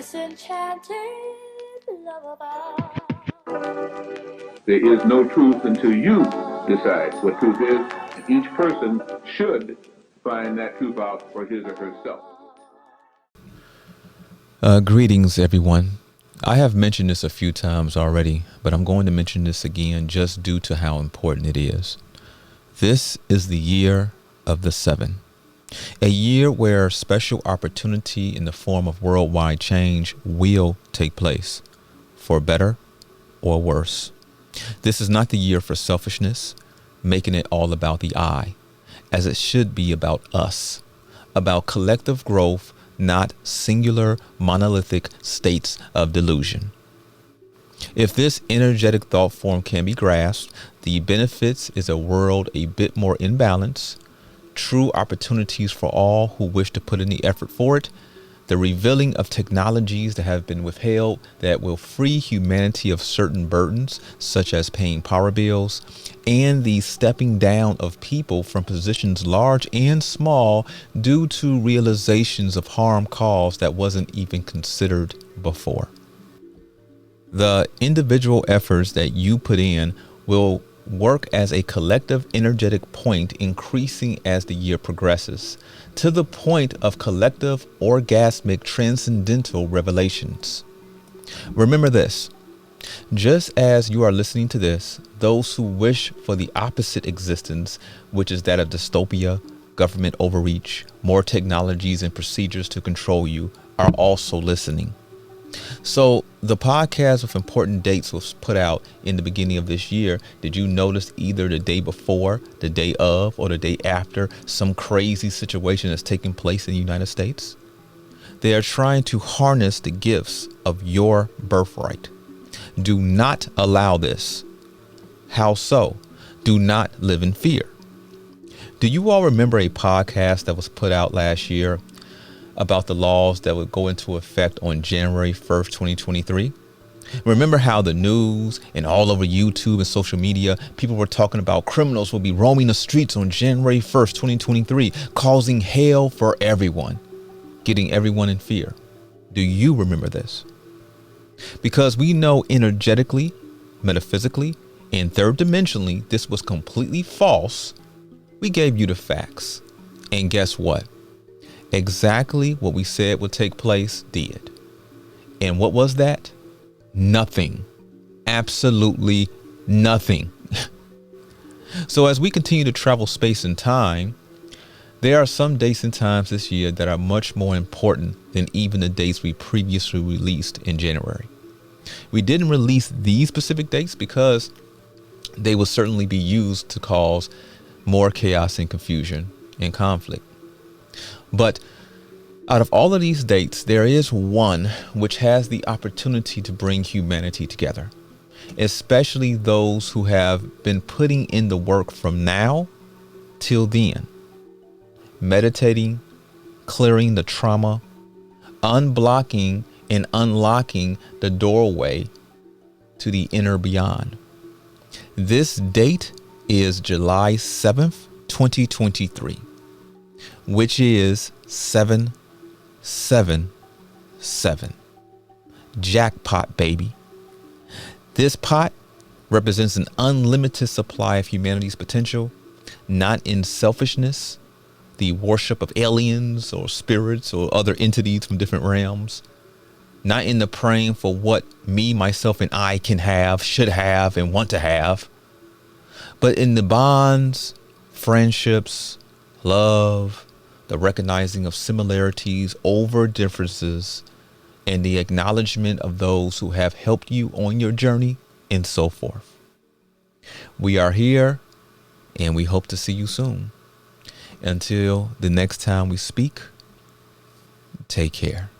disenchanted lullaby. There is no truth until you decide what truth is, and each person should find that truth out for his or herself. Greetings, everyone. I have mentioned this a few times already, but I'm going to mention this again just due to how important it is. This is the year of the 7, a year where special opportunity in the form of worldwide change will take place, for better or worse. This is not the year for selfishness, making it all about the I, as it should be about us, about collective growth, not singular monolithic states of delusion. If this energetic thought form can be grasped, the benefits is a world a bit more in balance, true opportunities for all who wish to put in the effort for it, the revealing of technologies that have been withheld that will free humanity of certain burdens, such as paying power bills, and the stepping down of people from positions large and small due to realizations of harm caused that wasn't even considered before. The individual efforts that you put in will work as a collective energetic point, increasing as the year progresses, to the point of collective orgasmic transcendental revelations. Remember this: just as you are listening to this, those who wish for the opposite existence, which is that of dystopia, government overreach, more technologies and procedures to control you, are also listening. So the podcast with important dates was put out in the beginning of this year. Did you notice either the day before, the day of, or the day after some crazy situation that's taking place in the United States? They are trying to harness the gifts of your birthright. Do not allow this. How so? Do not live in fear. Do you all remember a podcast that was put out last year about the laws that would go into effect on January 1st, 2023? Remember how the news and all over YouTube and social media, people were talking about criminals will be roaming the streets on January 1st, 2023, causing hell for everyone, getting everyone in fear. Do you remember this? Because we know energetically, metaphysically, and third dimensionally, this was completely false. We gave you the facts. And guess what? Exactly what we said would take place did. And what was that? Nothing. Absolutely nothing. So as we continue to travel space and time, there are some dates and times this year that are much more important than even the dates we previously released in January. We didn't release these specific dates because they will certainly be used to cause more chaos and confusion and conflict. But out of all of these dates, there is one which has the opportunity to bring humanity together, especially those who have been putting in the work from now till then, meditating, clearing the trauma, unblocking and unlocking the doorway to the inner beyond. This date is July 7th, 2023. Which is 777. Jackpot, baby. This pot represents an unlimited supply of humanity's potential, not in selfishness, the worship of aliens or spirits or other entities from different realms, not in the praying for what me, myself, and I can have, should have, and want to have, but in the bonds, friendships, love, the recognizing of similarities over differences, and the acknowledgement of those who have helped you on your journey, and so forth. We are here, and we hope to see you soon. Until the next time we speak, take care.